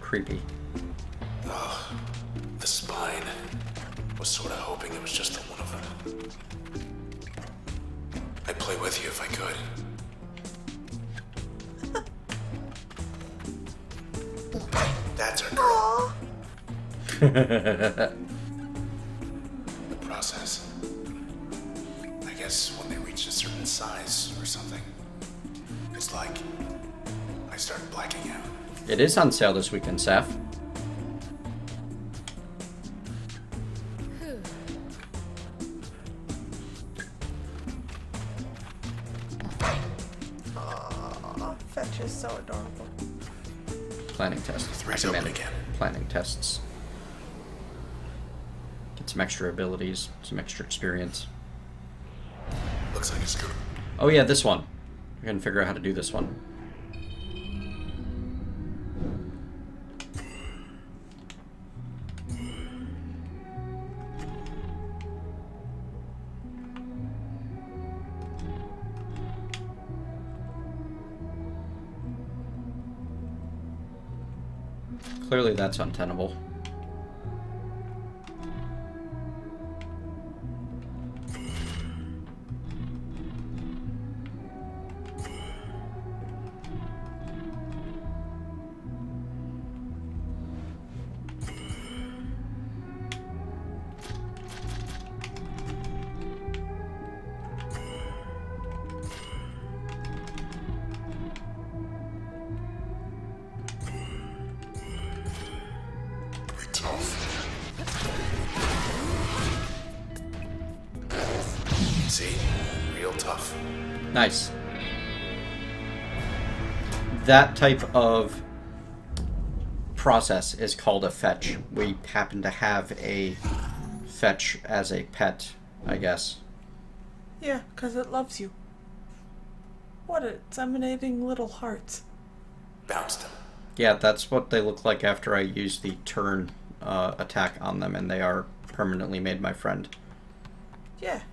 creepy. Ugh, the spine. Was sort of hoping it was just the one of them. I'd play with you if I could. That's our girl. The process. I guess when they reach a certain size or something, it's like I start blacking out. It is on sale this weekend, Saf. Fetch is so adorable. Planning test. Three's open again. Planning tests. Get some extra abilities, some extra experience. Looks like it's good. Oh yeah, this one. I can figure out how to do this one. Clearly that's untenable. See? Real tough. Nice. That type of process is called a fetch. We happen to have a fetch as a pet, I guess. Yeah, because it loves you. What, it's emanating little hearts. Bounced him. Yeah, that's what they look like after I use the turn attack on them, and they are permanently made my friend. Yeah.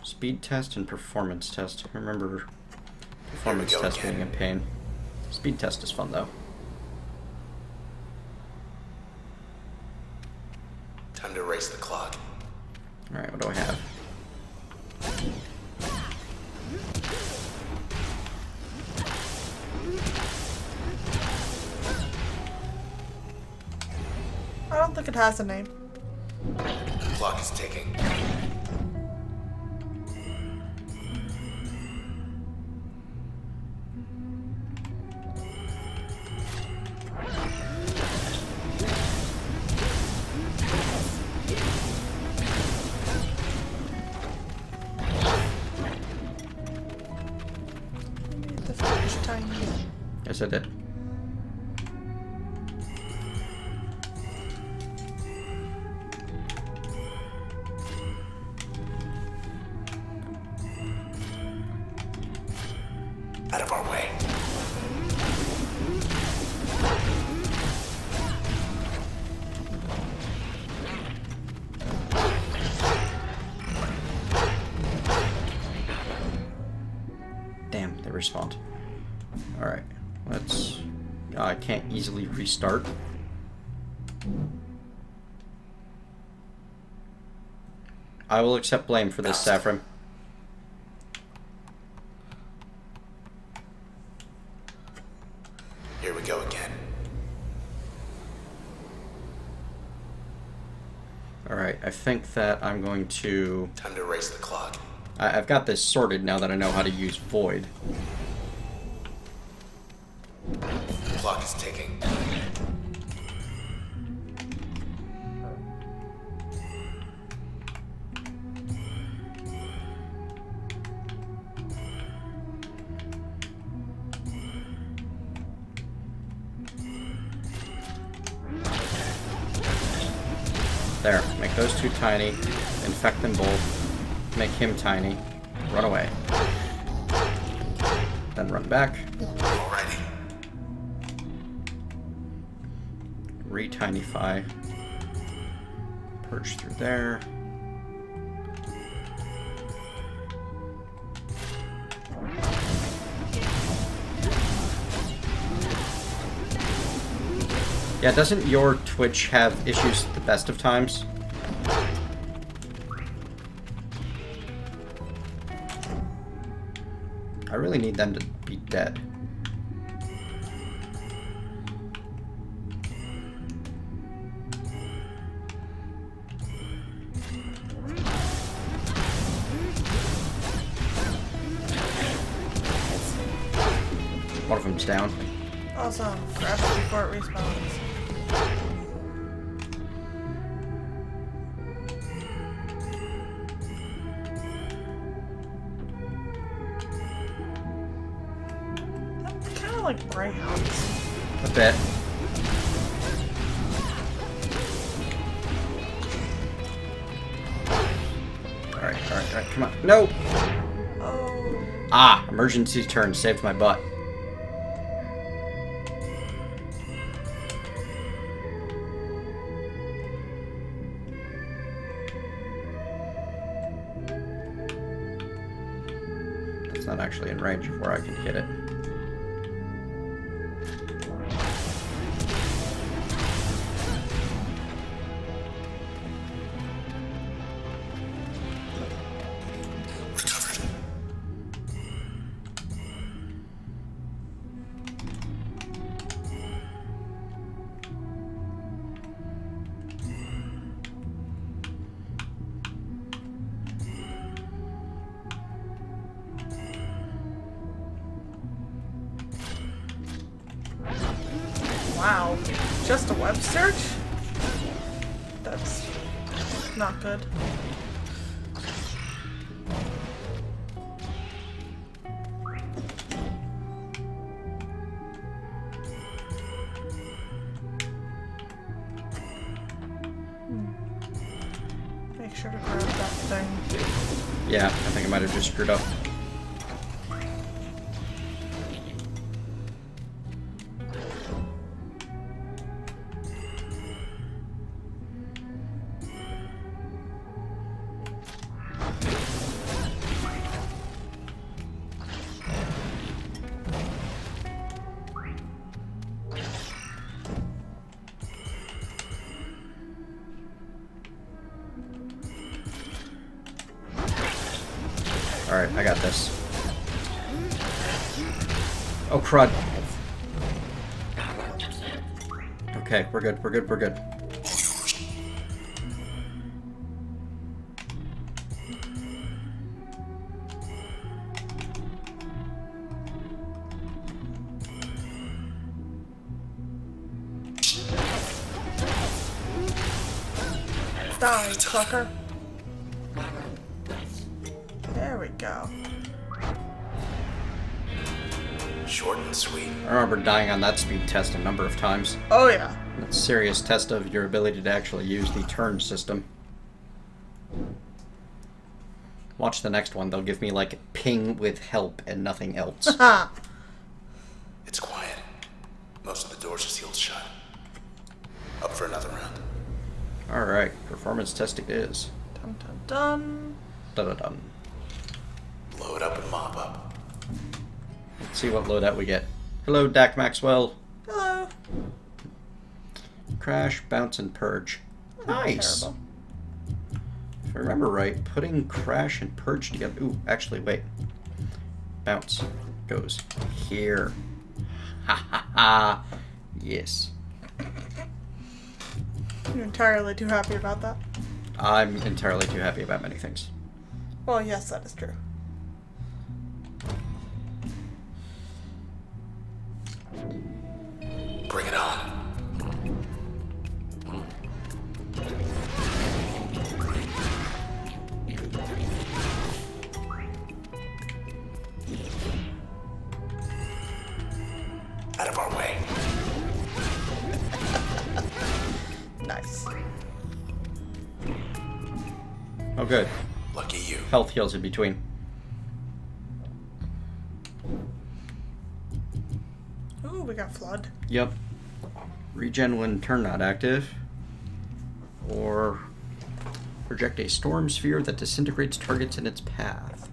Speed test and performance test. I remember performance test being a pain. Speed test is fun, though. Time to race the clock. Alright, what do I have? I don't think it has a name. The clock is ticking. The fetch tiny. Yes, I did. Out of our way. Damn, they respawned. Alright, let's... I can't easily restart. I will accept blame for this, Saffron. Here we go again. Alright, I think that I'm going to... Time to race the clock. I've got this sorted now that I know how to use Void. The clock is ticking. There, make those two tiny, infect them both, make him tiny, run away. Then run back. Alrighty. Re-tinify. Purge through there. Yeah, doesn't your Twitch have issues at the best of times? I really need them to be dead. One of them's down. Awesome. Grab it before it respawns. That's kind of like greyhounds. A bit. Alright, come on. No! Oh. Ah, emergency turn saved my butt. It's not actually in range of where I can hit it. Wow. Just a web search? That's not good. Make sure to grab that thing. Yeah, I think I might have just screwed up. Alright, I got this. Oh, crud. Okay, we're good, we're good, we're good. Die, sucker. There we go. Short and sweet. I remember dying on that speed test a number of times. Oh yeah. That's a serious test of your ability to actually use the turn system. Watch the next one. They'll give me, like, ping with help and nothing else. It's quiet. Most of the doors are sealed shut. Up for another round. Alright, performance test it is. Dun dun dun. Dun-dun-dun. Load up and mop up. Let's see what loadout we get. Hello, Dak Maxwell. Hello. Crash, bounce, and purge. Nice. Terrible. If I remember right, putting crash and purge together. Ooh, actually, wait. Bounce goes here. Ha ha ha. Yes. You're entirely too happy about that? I'm entirely too happy about many things. Well, yes, that is true. Bring it on. Out of our way. Nice. Oh, good. Lucky you. Health heals in between. Ooh, we got flood. Yep. Regen when turn not active. Or project a storm sphere that disintegrates targets in its path.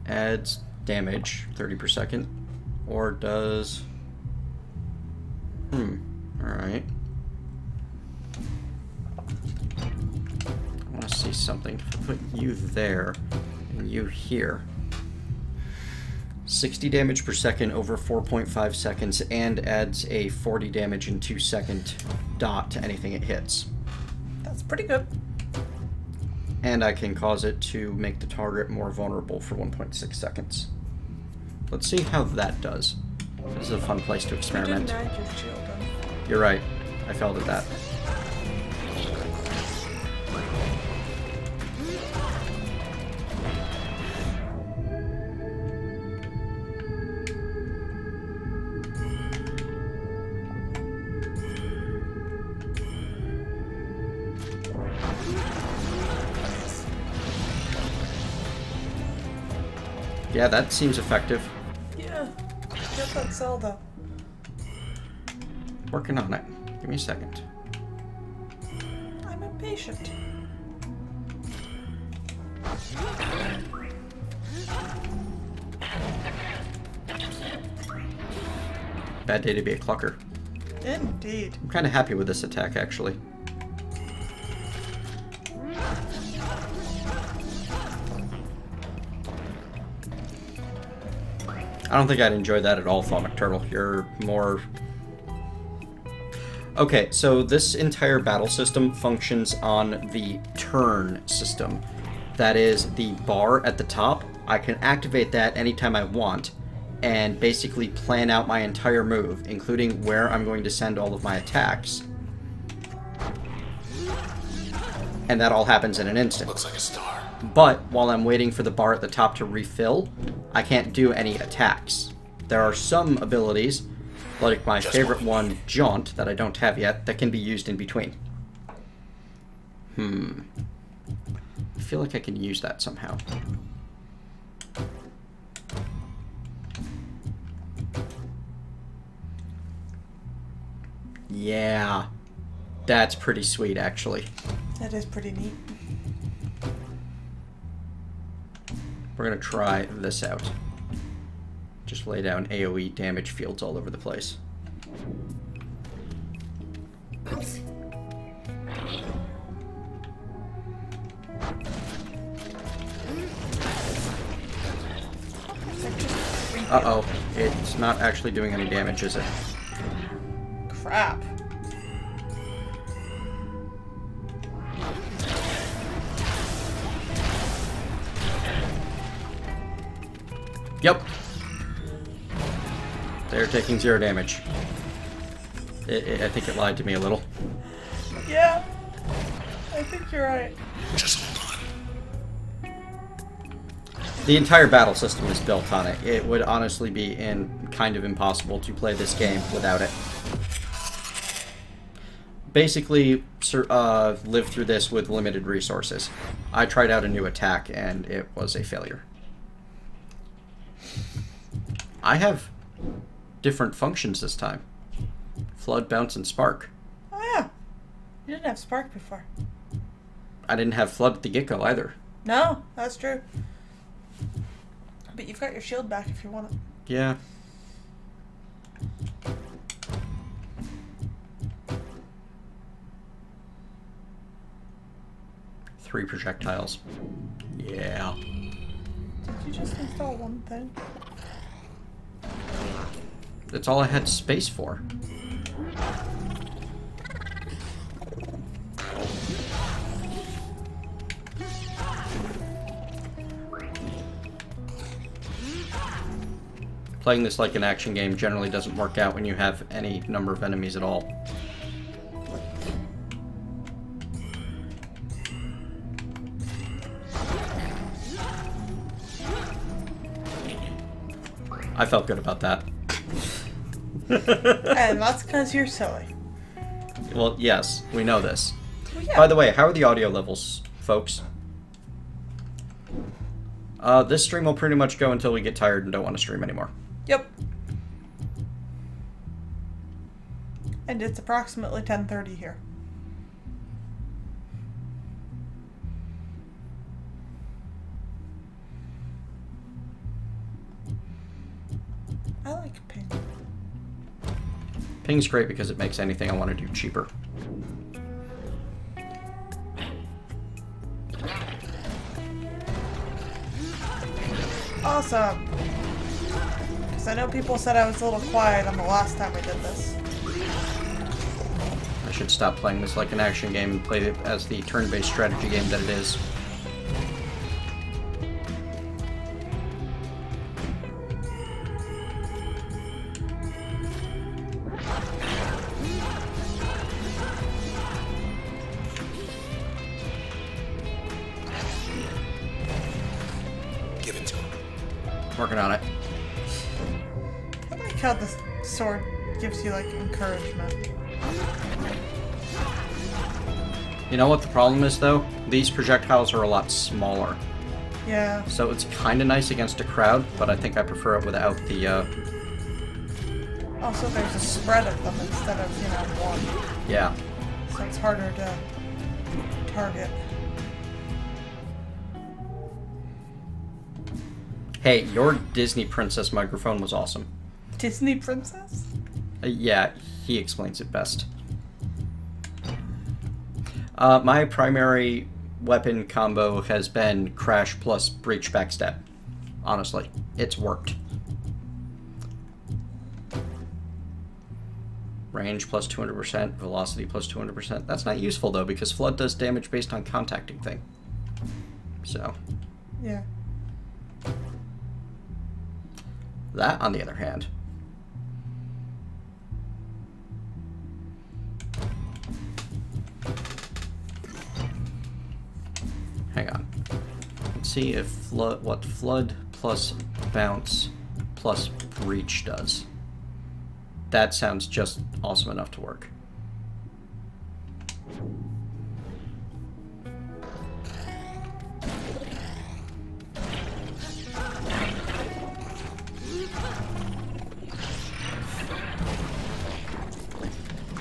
Adds damage 30 per second. Or does... Alright. I want to see something. If I put you there and you here. 60 damage per second over 4.5 seconds and adds a 40 damage in 2 second dot to anything it hits. That's pretty good. And I can cause it to make the target more vulnerable for 1.6 seconds. Let's see how that does. This is a fun place to experiment. You didn't add your shield in. You're right. I failed at that. Yeah, that seems effective. Yeah. Get that cell though. Working on it. Give me a second. I'm impatient. Bad day to be a clucker. Indeed. I'm kind of happy with this attack, actually. I don't think I'd enjoy that at all, Thonic Turtle. You're more... Okay, so this entire battle system functions on the turn system. That is the bar at the top. I can activate that anytime I want and basically plan out my entire move, including where I'm going to send all of my attacks. And that all happens in an instant. Looks like a star. But while I'm waiting for the bar at the top to refill, I can't do any attacks. There are some abilities, like my favorite one, Jaunt, that I don't have yet, that can be used in between. I feel like I can use that somehow. Yeah, that's pretty sweet, actually. That is pretty neat. We're gonna try this out. Just lay down AoE damage fields all over the place. Uh-oh. It's not actually doing any damage, is it? Crap. Yep. They're taking 0 damage. I think it lied to me a little. Yeah. I think you're right. Just hold on. The entire battle system is built on it. It would honestly be kind of impossible to play this game without it. Basically, live through this with limited resources. I tried out a new attack, and it was a failure. I have different functions this time. Flood, bounce, and spark. Oh yeah. You didn't have spark before. I didn't have flood at the get-go either. No, that's true. But you've got your shield back if you want it. Yeah. Three projectiles. Yeah. Did you just install one thing? That's all I had space for. Playing this like an action game generally doesn't work out when you have any number of enemies at all. I felt good about that. And that's because you're silly. Well, yes, we know this. Well, yeah. By the way, how are the audio levels, folks? This stream will pretty much go until we get tired and don't want to stream anymore. Yep. And it's approximately 10:30 here. I like pink. Ping's great because it makes anything I want to do cheaper. Awesome. Because I know people said I was a little quiet on the last time I did this. I should stop playing this like an action game and play it as the turn-based strategy game that it is. Give it to him. Working on it. I like how the sword gives you, like, encouragement. You know what the problem is, though? These projectiles are a lot smaller. Yeah. So it's kind of nice against a crowd, but I think I prefer it without the, Also, there's a spread of them instead of, one. Yeah. So it's harder to target. Hey, your Disney Princess microphone was awesome. Disney Princess? Yeah, he explains it best. My primary weapon combo has been Crash plus Breach Backstab. Honestly, it's worked. Range plus 200%, velocity plus 200%. That's not useful, though, because Flood does damage based on contacting thing. So. Yeah. That, on the other hand. Hang on. Let's see if what Flood plus Bounce plus Breach does. That sounds just awesome enough to work.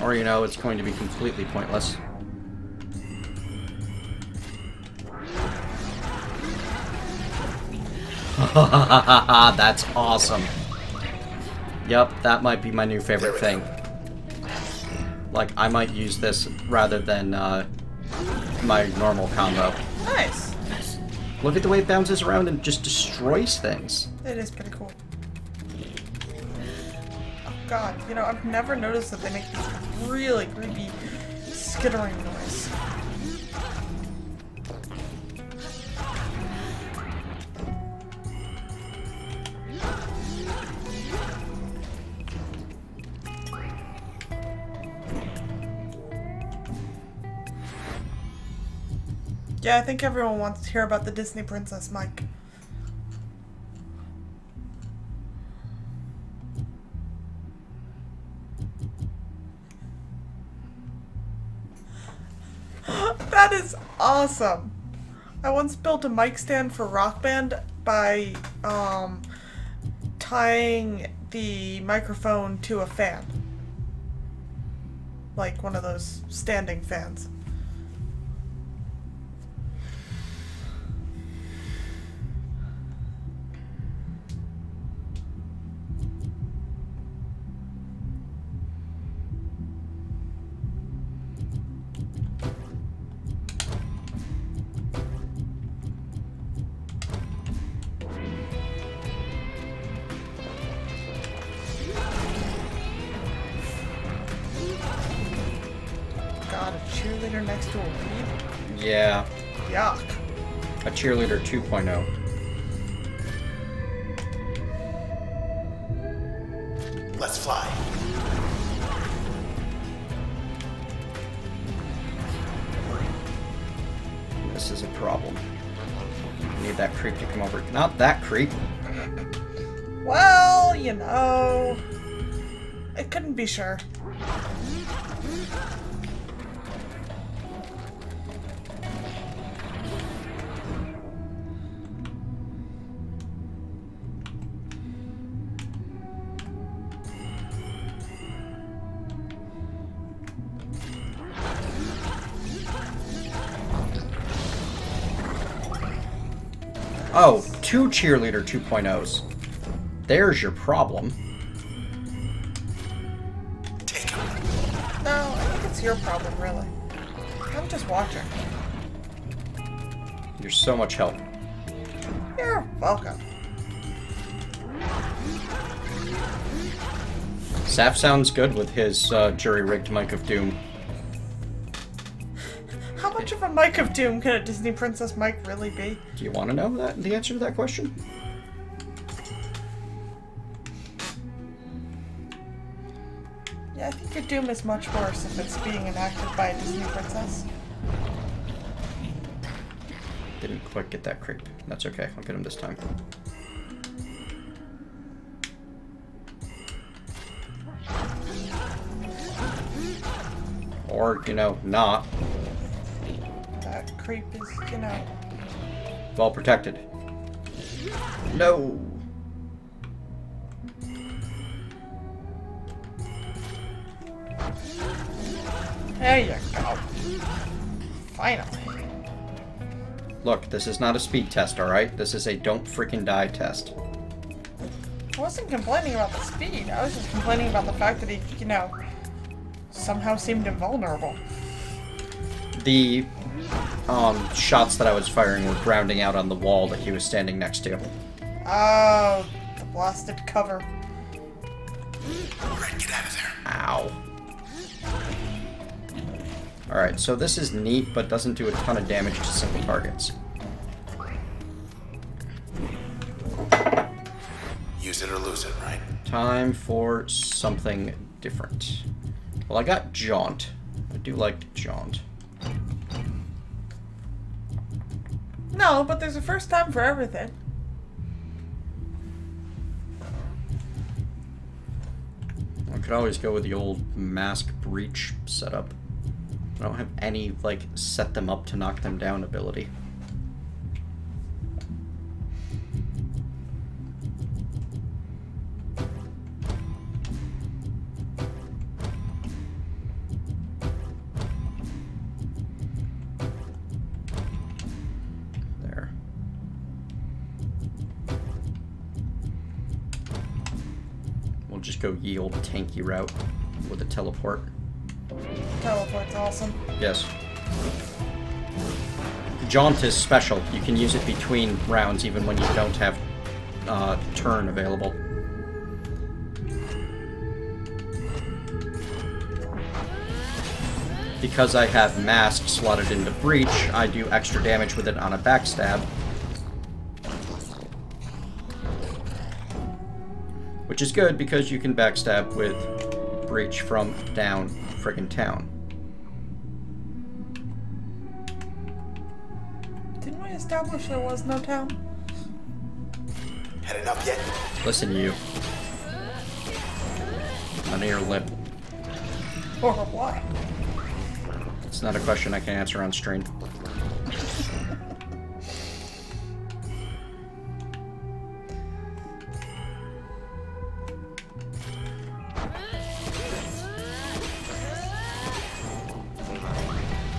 Or, it's going to be completely pointless. That's awesome. Yep, that might be my new favorite thing. Like, I might use this rather than my normal combo. Nice. Look at the way it bounces around and just destroys things. It is pretty cool. Oh god, I've never noticed that they make this really creepy skittering noise. Yeah, I think everyone wants to hear about the Disney Princess, Mike. That is awesome! I once built a mic stand for Rock Band by tying the microphone to a fan. Like one of those standing fans. God, a cheerleader next to a weed? Yeah. Yuck. A cheerleader 2.0. Let's fly. This is a problem. I need that creep to come over. Not that creep. Well, I couldn't be sure. Oh, 2 cheerleader 2.0s. There's your problem. Take that's your problem, really. I'm just watching. You're so much help. You're welcome. Saf sounds good with his jury-rigged Mic of Doom. How much of a Mic of Doom can a Disney Princess mic really be? Do you want to know the answer to that question? Yeah, I think your Doom is much worse if it's being enacted by a Disney Princess. Didn't quite get that creep. That's okay. I'll get him this time. Or, you know, not. That creep is, you know... Well protected. No! There you go. Finally. Look, this is not a speed test, alright? This is a don't freaking die test. I wasn't complaining about the speed. I was just complaining about the fact that he, you know, somehow seemed invulnerable. The shots that I was firing were grounding out on the wall that he was standing next to. Oh, the blasted cover. Alright, get out of there. Ow. Alright, so this is neat, but doesn't do a ton of damage to simple targets. Use it or lose it, right? Time for something different. Well, I got Jaunt. I do like to jaunt. No, but there's a first time for everything. I could always go with the old mask breach setup. I don't have any, like, set them up to knock them down ability. There. We'll just go yield tanky route with a teleport. Teleport's awesome. Yes. Jaunt is special. You can use it between rounds even when you don't have turn available. Because I have mask slotted into breach, I do extra damage with it on a backstab. Which is good because you can backstab with breach from down friggin' town. Didn't we establish there was no town? Headed up yet? Listen, you. None of your lip. Or what? It's not a question I can answer on stream.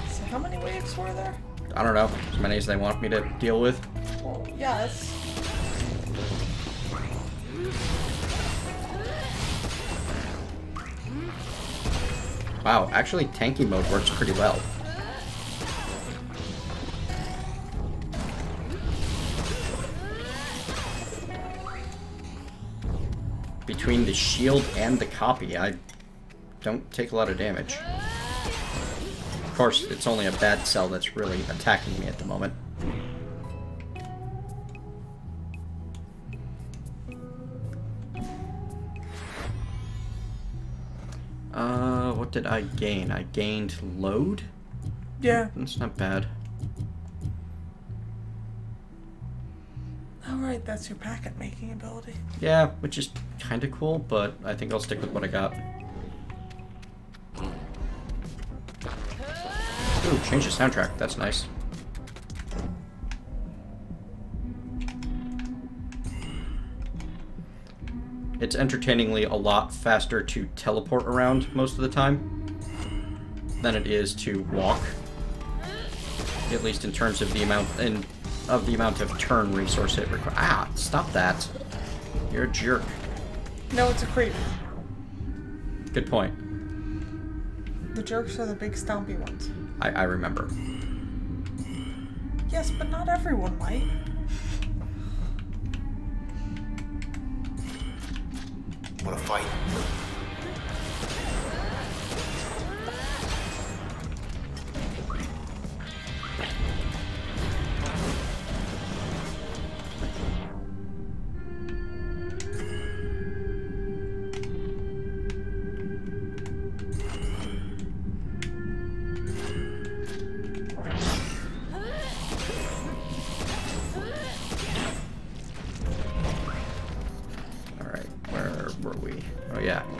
So how many waves were there? I don't know. As many as they want me to deal with. Well, yes. Wow, actually tanky mode works pretty well. Between the shield and the copy, I don't take a lot of damage. Of course, it's only a bad cell that's really attacking me at the moment. What did I gain? I gained load? Yeah. That's not bad. Alright, that's your packet making ability. Yeah, which is kind of cool, but I think I'll stick with what I got. Ooh, change the soundtrack. That's nice. It's entertainingly a lot faster to teleport around most of the time than it is to walk. At least in terms of the amount of turn resource it requires. Ah, stop that. You're a jerk. No, it's a creep. Good point. The jerks are the big stompy ones. I remember. Yes, but not everyone might. Want to fight?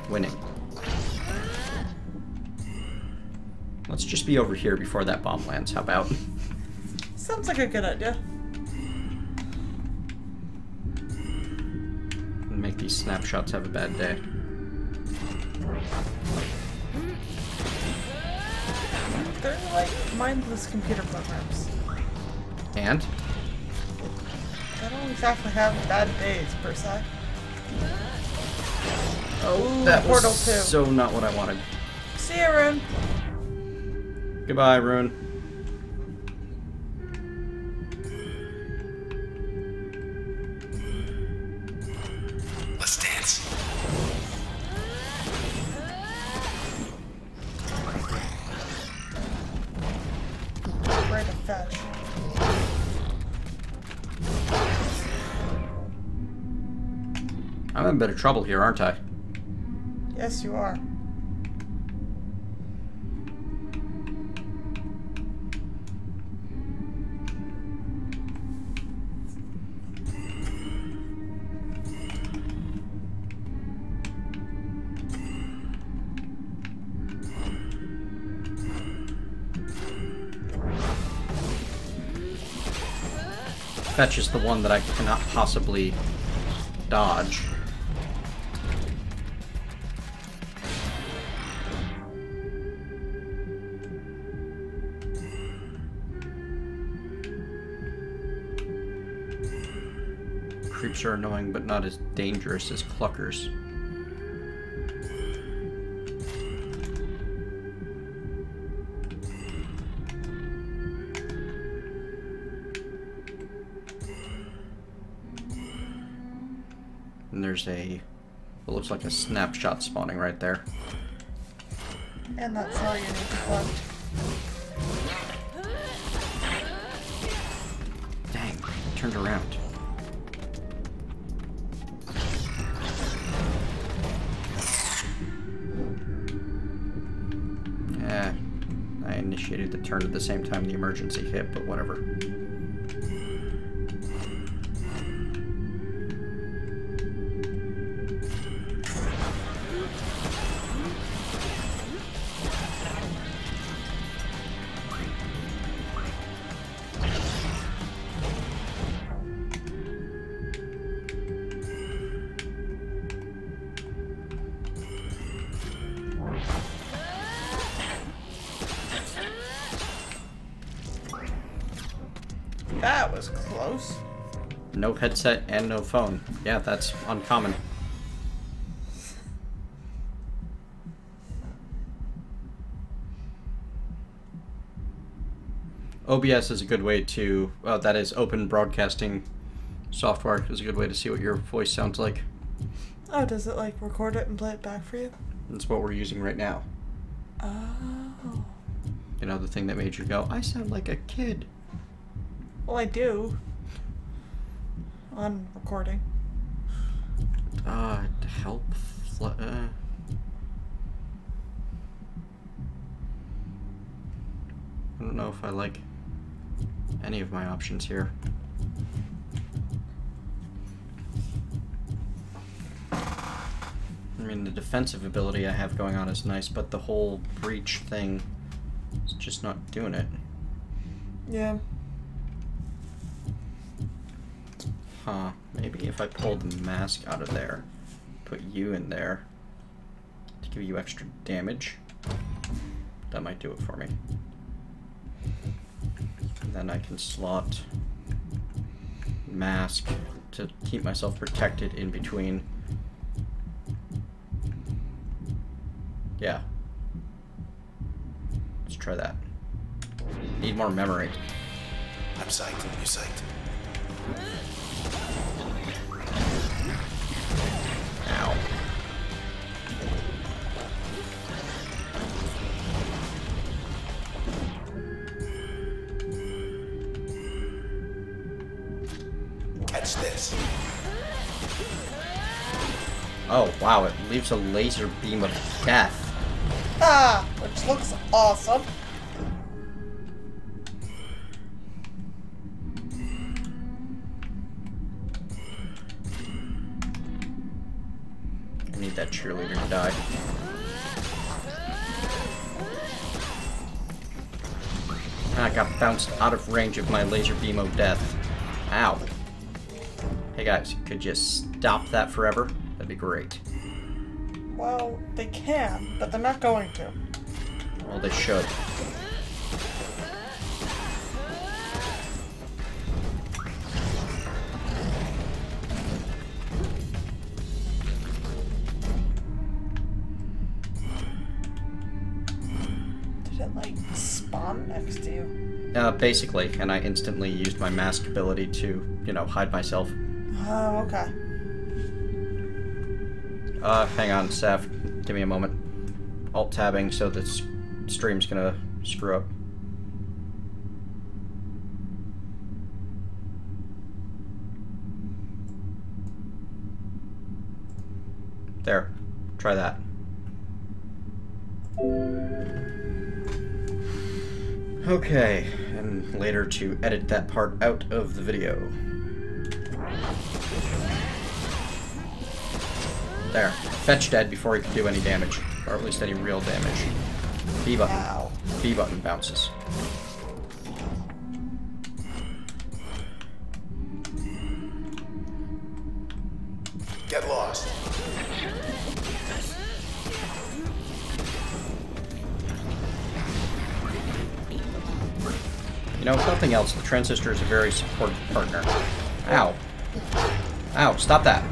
Winning. Let's just be over here before that bomb lands. How about? Sounds like a good idea. Make these snapshots have a bad day. They're like mindless computer programs. And? They don't exactly have bad days, per se. Oh, Ooh, that was Portal 2. So not what I wanted. See ya, Rune. Goodbye, Rune. Let's dance. Right to fetch. I'm in a bit of trouble here, aren't I? Yes, you are. Fetch is the one that I cannot possibly dodge. Creeps are annoying, but not as dangerous as cluckers. And there's what looks like a snapshot spawning right there. And that's all you need to collect. Dang, turned around. I initiated the turn at the same time the emergency hit, but whatever. That was close. No headset and no phone. Yeah, that's uncommon. OBS is a good way to, that is open broadcasting software, is a good way to see what your voice sounds like. Oh, does it like record it and play it back for you? That's what we're using right now. Oh. You know, the thing that made you go, I sound like a kid. Well, I do. On recording. Help. I don't know if I like any of my options here. I mean, the defensive ability I have going on is nice, but the whole breach thing is just not doing it. Yeah. Huh. Maybe if I pull the mask out of there, put you in there to give you extra damage, that might do it for me. And then I can slot mask to keep myself protected in between. Let's try that. Need more memory. I'm psyched. You psyched? Ow. Catch this. Oh, wow, it leaves a laser beam of death. Ah, which looks awesome. I need that cheerleader to die. I got bounced out of range of my laser beam of death. Ow. Hey guys, could you stop that forever? That'd be great. Well, they can, but they're not going to. Well, they should. Did it, like, spawn next to you? Basically, and I instantly used my mask ability to, you know, hide myself. Oh, okay. Hang on, Seth. Give me a moment. Alt-tabbing so the stream's gonna screw up. There. Try that. Okay, and later to edit that part out of the video. There. Fetch dead before he can do any damage. Or at least any real damage. B button. Ow. B button bounces. Get lost. You know, if nothing else, the Transistor is a very supportive partner. Ow. Ow, stop that.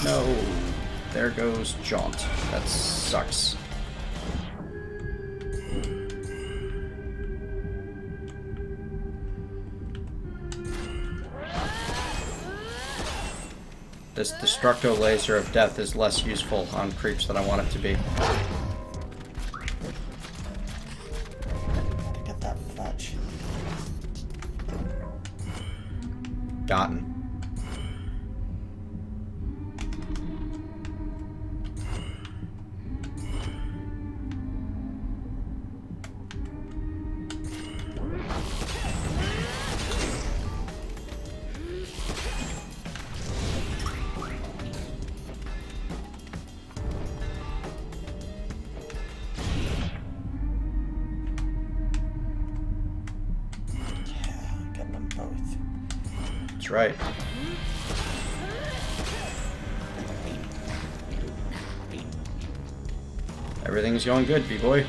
No. There goes Jaunt. That sucks. This Destructo Laser of Death is less useful on creeps than I want it to be. Gotta get that fetch. Gotten. That's right. Everything's going good, B-boy.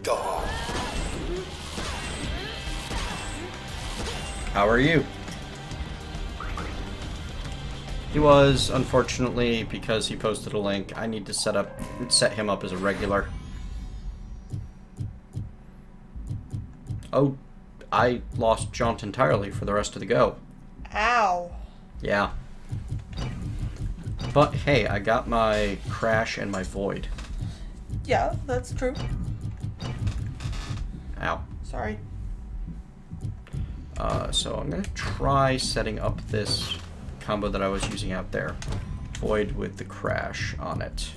Dog. How are you? He was, unfortunately, because he posted a link, I need to set him up as a regular. Oh, I lost Jaunt entirely for the rest of the go. Ow. Yeah. But hey, I got my Crash and my Void. Yeah, that's true. Ow. Sorry. So I'm gonna try setting up this combo that I was using out there. Void with the Crash on it.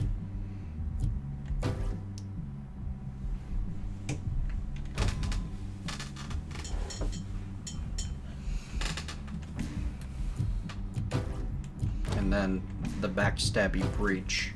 And then the backstabby breach.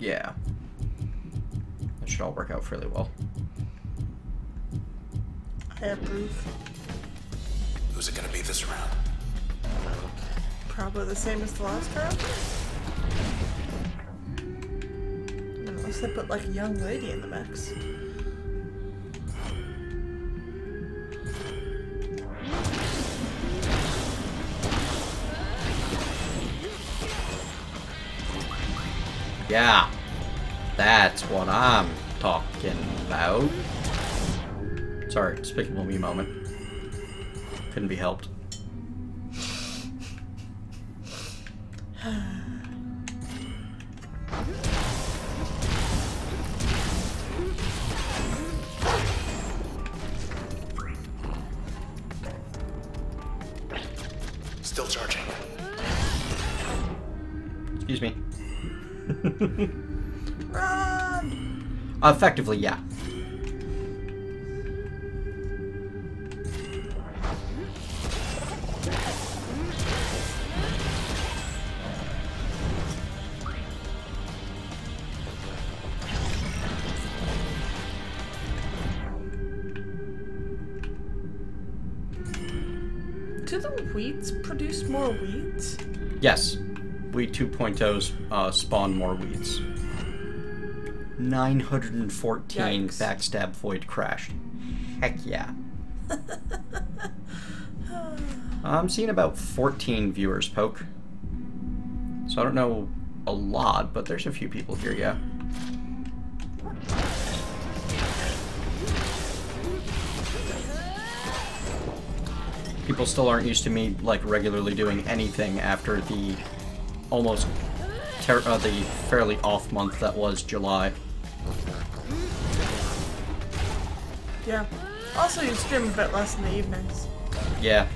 Yeah. That should all work out fairly well. I approve. Who's it gonna be this round? Probably the same as the last round. Unless they put like a young lady in the mix. Yeah. That's what I'm talking about. Sorry, despicable me moment. Couldn't be helped. Still charging. Excuse me. Run! Effectively, yeah. Do the weeds produce more weeds? Yes. Weed 2.0's spawn more weeds. 914 Yikes. backstab void crash. Heck yeah. I'm seeing about 14 viewers poke. So I don't know a lot, but there's a few people here, yeah. People still aren't used to me like regularly doing anything after the almost the fairly off month that was July. Yeah. Also, you stream a bit less in the evenings. Yeah.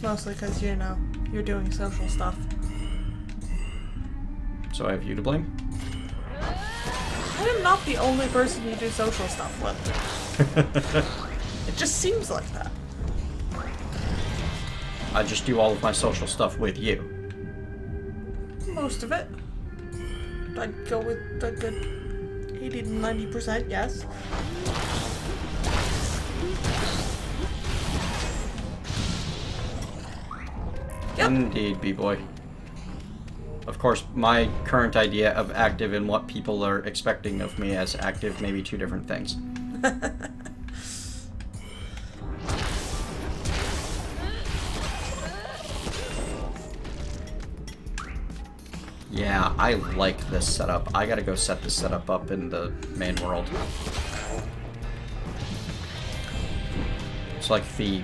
Mostly because, you know, you're doing social stuff. So I have you to blame? I am not the only person you do social stuff with. It just seems like that. I just do all of my social stuff with you. Most of it. I'd go with a good 80 to 90%, yes. Yep. Indeed, B-boy. Of course, my current idea of active and what people are expecting of me as active may be two different things. Yeah, I like this setup. I gotta go set this setup up in the main world. It's like the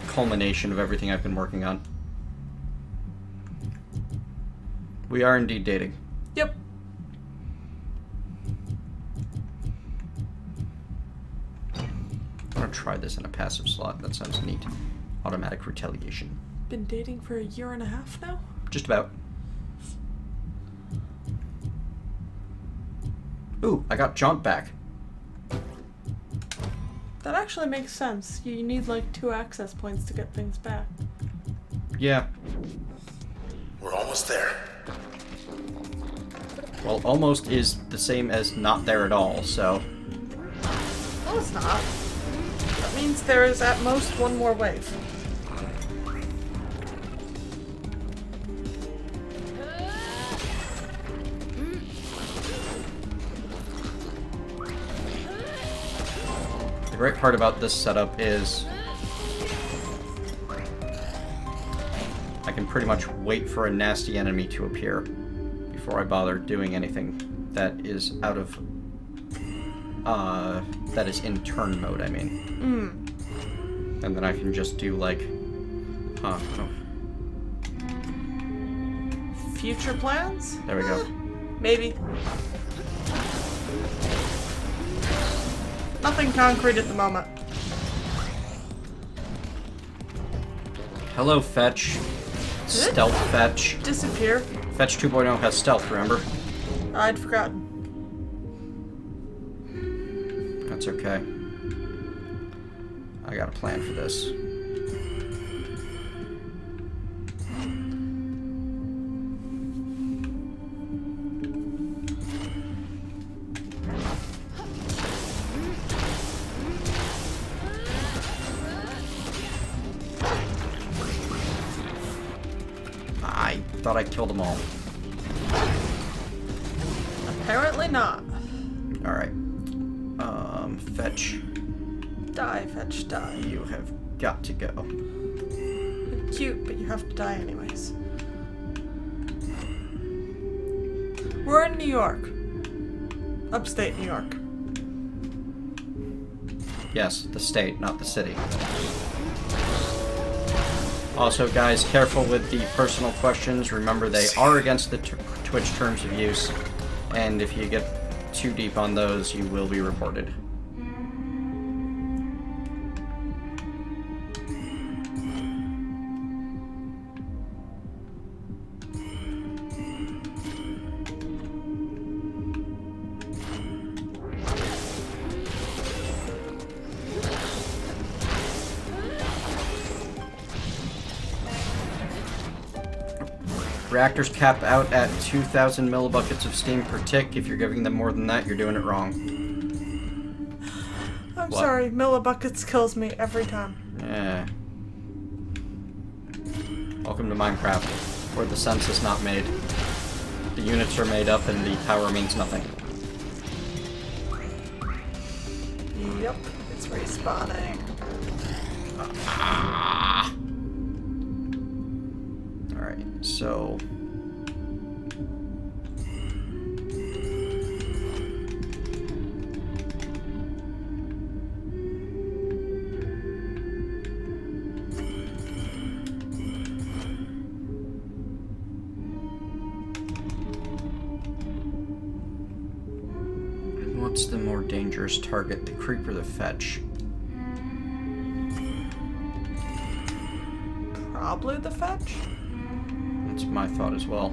culmination of everything I've been working on. We are indeed dating. Yep. I'm gonna try this in a passive slot. That sounds neat. Automatic retaliation. Been dating for 1.5 years now? Just about. Ooh, I got Jaunt back. That actually makes sense. You need like 2 access points to get things back. Yeah. We're almost there. Well, almost is the same as not there at all, so... No, it's not. That means there is at most 1 more wave. The great part about this setup is I can pretty much wait for a nasty enemy to appear before I bother doing anything that is out of that is in turn mode, I mean. And then I can just do like Future plans? there we go. Maybe. Nothing concrete at the moment. Hello, Fetch. Did it Stealth Fetch. disappear? Fetch 2.0 has stealth, remember? I'd forgotten. That's okay. I got a plan for this. thought I killed them all. Apparently not. Alright. Fetch. Die, fetch, die. You have got to go. You're cute, but you have to die anyways. We're in New York. Upstate New York. Yes, the state, not the city. Also, guys, careful with the personal questions. Remember, they are against the Twitch terms of use. And if you get too deep on those, you will be reported. Reactors cap out at 2,000 millibuckets of steam per tick. If you're giving them more than that, you're doing it wrong. I'm sorry, millibuckets kills me every time. Yeah. Welcome to Minecraft, where the sense is not made. The units are made up and the power means nothing. Yep, it's respawning. Alright, so... What's the more dangerous target, the creep or the fetch? Probably the fetch? That's my thought as well.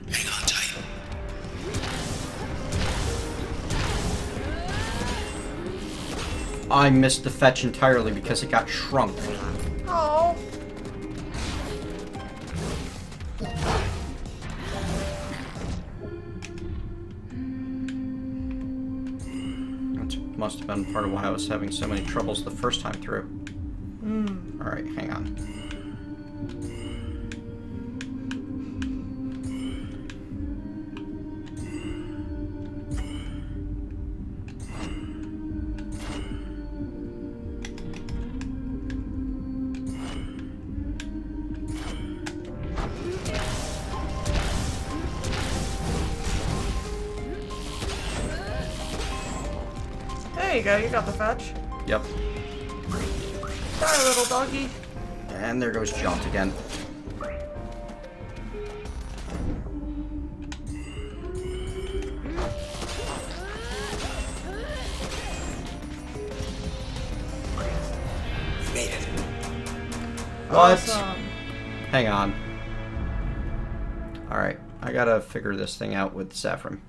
Hang on tight. I missed the fetch entirely because it got shrunk. Oh. Must have been part of why I was having so many troubles the first time through. Alright, hang on. There you go, you got the fetch. Yep. Die, little doggy. And there goes Jaunt again. We made it. What? Awesome. Hang on. Alright, I gotta figure this thing out with Saffron.